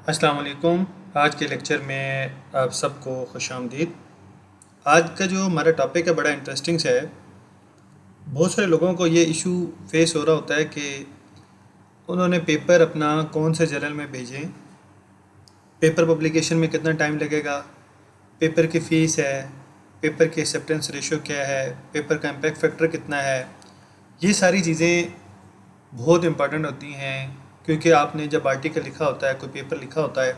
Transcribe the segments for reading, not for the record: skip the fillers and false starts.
अस्सलाम वालेकुम। आज के लेक्चर में आप सबको खुशामदीद। आज का जो हमारा टॉपिक है बड़ा इंटरेस्टिंग सा है। बहुत सारे लोगों को ये इशू फेस हो रहा होता है कि उन्होंने पेपर अपना कौन से जर्नल में भेजें, पेपर पब्लिकेशन में कितना टाइम लगेगा, पेपर की फ़ीस है, पेपर की एक्सेप्टेंस रेशो क्या है, पेपर का इम्पैक्ट फैक्टर कितना है। ये सारी चीज़ें बहुत इम्पॉर्टेंट होती हैं, क्योंकि आपने जब आर्टिकल लिखा होता है, कोई पेपर लिखा होता है,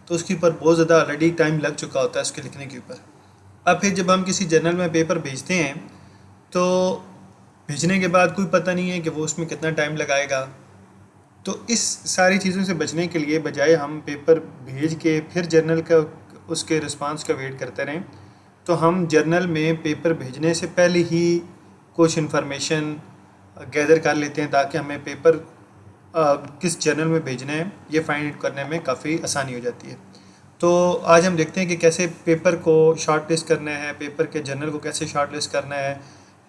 तो उसके ऊपर बहुत ज़्यादा ऑलरेडी टाइम लग चुका होता है उसके लिखने के ऊपर। अब फिर जब हम किसी जर्नल में पेपर भेजते हैं, तो भेजने के बाद कोई पता नहीं है कि वो उसमें कितना टाइम लगाएगा। तो इस सारी चीज़ों से बचने के लिए बजाय हम पेपर भेज के फिर जर्नल का उसके रिस्पांस का वेट करते रहें, तो हम जर्नल में पेपर भेजने से पहले ही कुछ इन्फॉर्मेशन गैदर कर लेते हैं, ताकि हमें पेपर किस जर्नल में भेजना है ये फाइंड करने में काफ़ी आसानी हो जाती है। तो आज हम देखते हैं कि कैसे पेपर को शॉर्ट लिस्ट करना है, पेपर के जर्नल को कैसे शॉर्ट लिस्ट करना है,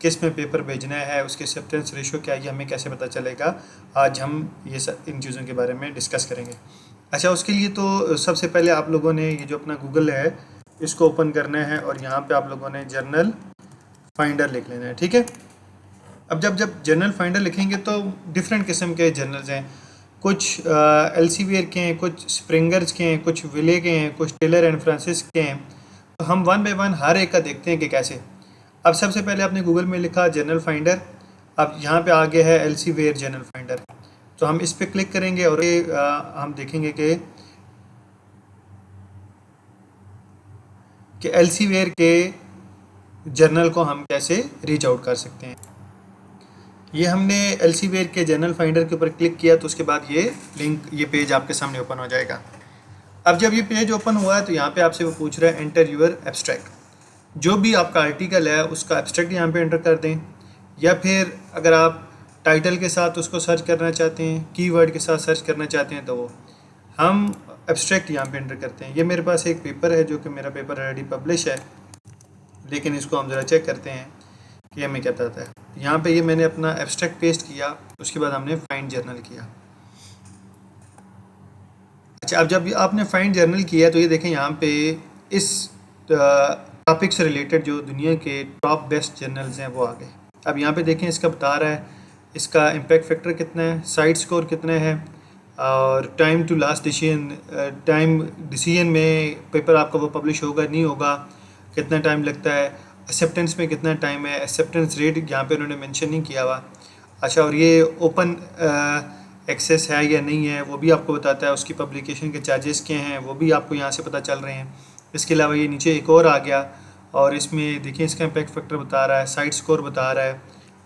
किस में पेपर भेजना है, उसकी एक्सेप्टेंस रेशो क्या है, ये हमें कैसे पता चलेगा। आज हम इन चीज़ों के बारे में डिस्कस करेंगे। अच्छा, उसके लिए तो सबसे पहले आप लोगों ने ये जो अपना गूगल है इसको ओपन करना है और यहाँ पे आप लोगों ने जर्नल फाइंडर लिख लेना है, ठीक है। अब जब जब जर्नल फाइंडर लिखेंगे तो डिफरेंट किस्म के जर्नल्स हैं। कुछ एल्सीवियर के हैं, कुछ स्प्रिंगर्स के हैं, कुछ विले के हैं, कुछ टेलर एंड फ्रांसिस के हैं। तो हम वन बाय वन हर एक का देखते हैं कि कैसे। अब सबसे पहले आपने गूगल में लिखा जर्नल फाइंडर। अब यहाँ पे आगे है एल्सीवियर जर्नल फाइंडर, तो हम इस पर क्लिक करेंगे और ये हम देखेंगे कि एल्सीवियर के जर्नल को हम कैसे रीच आउट कर सकते हैं। ये हमने एल्सीवियर के जर्नल फाइंडर के ऊपर क्लिक किया, तो उसके बाद ये पेज आपके सामने ओपन हो जाएगा। अब जब ये पेज ओपन हुआ है तो यहाँ पे आपसे वो पूछ रहा है एंटर यूर एब्स्ट्रैक्ट। जो भी आपका आर्टिकल है उसका एब्स्ट्रैक्ट यहाँ पे एंटर कर दें, या फिर अगर आप टाइटल के साथ उसको सर्च करना चाहते हैं, कीवर्ड के साथ सर्च करना चाहते हैं, तो वो हम एब्स्ट्रैक्ट यहाँ पे एंटर करते हैं। ये मेरे पास एक पेपर है जो कि मेरा पेपर ऑलरेडी पब्लिश है, लेकिन इसको हम ज़रा चेक करते हैं कि हमें क्या बताता है। यहाँ पे ये मैंने अपना एब्स्ट्रैक्ट पेस्ट किया, उसके बाद हमने फाइंड जर्नल किया। अच्छा, अब जब आपने फाइंड जर्नल किया तो ये देखें यहाँ पे इस टॉपिक से रिलेटेड जो दुनिया के टॉप बेस्ट जर्नल्स हैं वो आ गए। अब यहाँ पे देखें इसका बता रहा है इसका इम्पैक्ट फैक्टर कितना है, साइड स्कोर कितना है, और time to last decision, time decision में पेपर आपका वो पब्लिश होगा नहीं होगा, कितना टाइम लगता है, एक्सेप्टेंस में कितना टाइम है, एक्सेप्टेंस रेट यहाँ पे उन्होंने मेंशन नहीं किया हुआ। अच्छा, और ये ओपन एक्सेस है या नहीं है वो भी आपको बताता है, उसकी पब्लिकेशन के चार्जेस क्या हैं वो भी आपको यहाँ से पता चल रहे हैं। इसके अलावा ये नीचे एक और आ गया और इसमें देखिए इसका इम्पैक्ट फैक्टर बता रहा है, साइड स्कोर बता रहा है,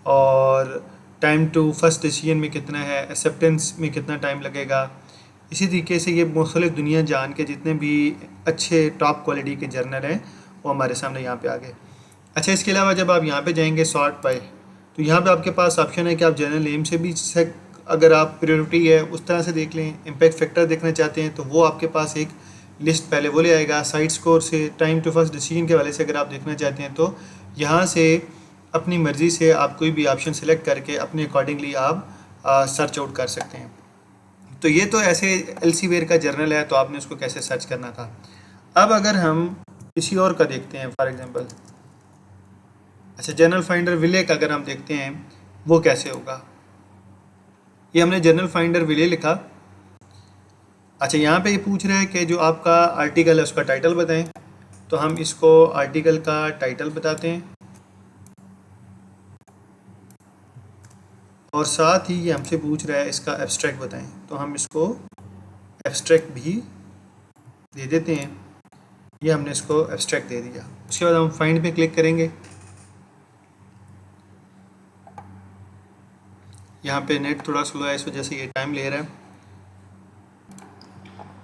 और टाइम टू फर्स्ट डिसीजन में कितना है, एक्सेप्टेंस में कितना टाइम लगेगा। इसी तरीके से ये मुख्तलिफ दुनिया जान के जितने भी अच्छे टॉप क्वालिटी के जर्नल हैं वो हमारे सामने यहाँ पे आ गए। अच्छा, इसके अलावा जब आप यहाँ पे जाएंगे सॉर्ट बाय, तो यहाँ पे आपके पास ऑप्शन है कि आप जनरल नेम से भी अगर आप प्रायोरिटी है उस तरह से देख लें, इम्पैक्ट फैक्टर देखना चाहते हैं तो वो आपके पास एक लिस्ट पहले वो ले आएगा। साइड स्कोर से टाइम टू फर्स्ट डिसीजन के वाले से अगर आप देखना चाहते हैं तो यहाँ से अपनी मर्ज़ी से आप कोई भी ऑप्शन सेलेक्ट करके अपने अकॉर्डिंगली आप सर्च आउट कर सकते हैं। तो ये तो ऐसे एल्सीवियर का जर्नल है, तो आपने उसको कैसे सर्च करना था। अब अगर हम किसी और का देखते हैं, फॉर एग्जांपल अच्छा जर्नल फाइंडर विले का अगर हम देखते हैं वो कैसे होगा। ये हमने जर्नल फाइंडर विले लिखा। अच्छा, यहाँ पे ये पूछ रहा है कि जो आपका आर्टिकल है उसका टाइटल बताएं, तो हम इसको आर्टिकल का टाइटल बताते हैं, और साथ ही ये हमसे पूछ रहा है इसका एब्स्ट्रैक्ट बताएं, तो हम इसको एब्स्ट्रैक्ट भी दे देते हैं। ये हमने इसको एब्स्ट्रैक्ट दे दिया। उसके बाद हम फाइंड पे क्लिक करेंगे। यहाँ पे नेट थोड़ा स्लो है, इस वजह से ये टाइम ले रहा है।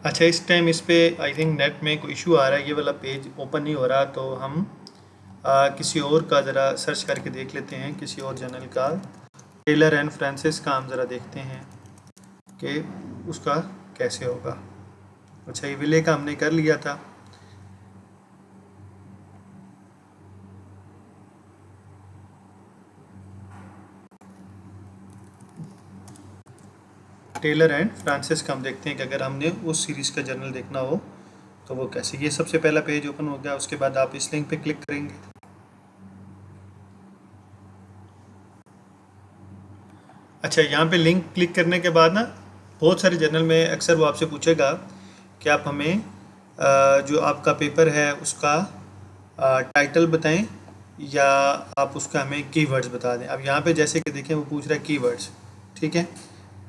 अच्छा, इस टाइम इस पे आई थिंक नेट में कोई इशू आ रहा है, ये वाला पेज ओपन नहीं हो रहा, तो हम किसी और का ज़रा सर्च करके देख लेते हैं, किसी और जर्नल का टेलर एंड फ्रांसिस का हम ज़रा देखते हैं कि उसका कैसे होगा। अच्छा, ये विले का हमने कर लिया था। टेलर एंड फ्रांसिस का हम देखते हैं कि अगर हमने उस सीरीज़ का जर्नल देखना हो तो वो कैसे। ये सबसे पहला पेज ओपन हो गया, उसके बाद आप इस लिंक पे क्लिक करेंगे। अच्छा, यहाँ पे लिंक क्लिक करने के बाद ना बहुत सारे जर्नल में अक्सर वो आपसे पूछेगा कि आप हमें जो आपका पेपर है उसका टाइटल बताएं या आप उसका हमें कीवर्ड्स बता दें। अब यहाँ पे जैसे कि देखें वो पूछ रहा है कीवर्ड्स, ठीक है।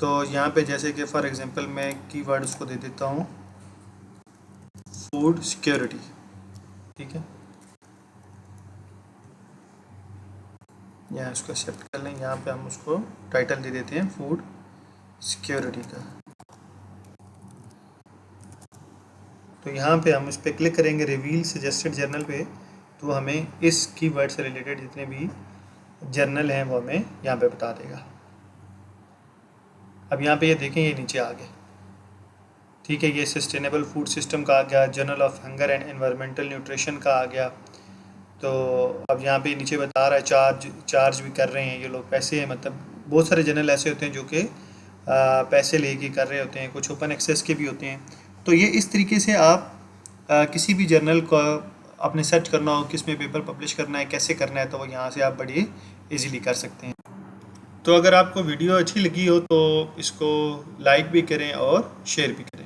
तो यहाँ पे जैसे कि फॉर एग्जांपल मैं कीवर्ड उसको दे देता हूँ फूड सिक्योरिटी, ठीक है। यहाँ इसको एक्सेप्ट कर लें, यहाँ पे हम उसको टाइटल दे देते हैं फूड सिक्योरिटी का। तो यहाँ पे हम इस पर क्लिक करेंगे रिवील सजेस्टेड जर्नल पे, तो हमें इस कीवर्ड से रिलेटेड जितने भी जर्नल हैं वो हमें यहाँ पे बता देगा। अब यहाँ पे ये देखें ये नीचे आ गए, ठीक है। ये सस्टेनेबल फूड सिस्टम का आ गया, journal of hunger and environmental nutrition का आ गया। तो अब यहाँ पे नीचे बता रहा है चार्ज भी कर रहे हैं ये लोग, पैसे हैं, मतलब बहुत सारे जर्नल ऐसे होते हैं जो कि पैसे लेके कर रहे होते हैं, कुछ ओपन एक्सेस के भी होते हैं। तो ये इस तरीके से आप किसी भी जर्नल को आपने सर्च करना हो किस में पेपर पब्लिश करना है, कैसे करना है, तो वो यहाँ से आप बड़ी इजीली कर सकते हैं। तो अगर आपको वीडियो अच्छी लगी हो तो इसको लाइक भी करें और शेयर भी करें।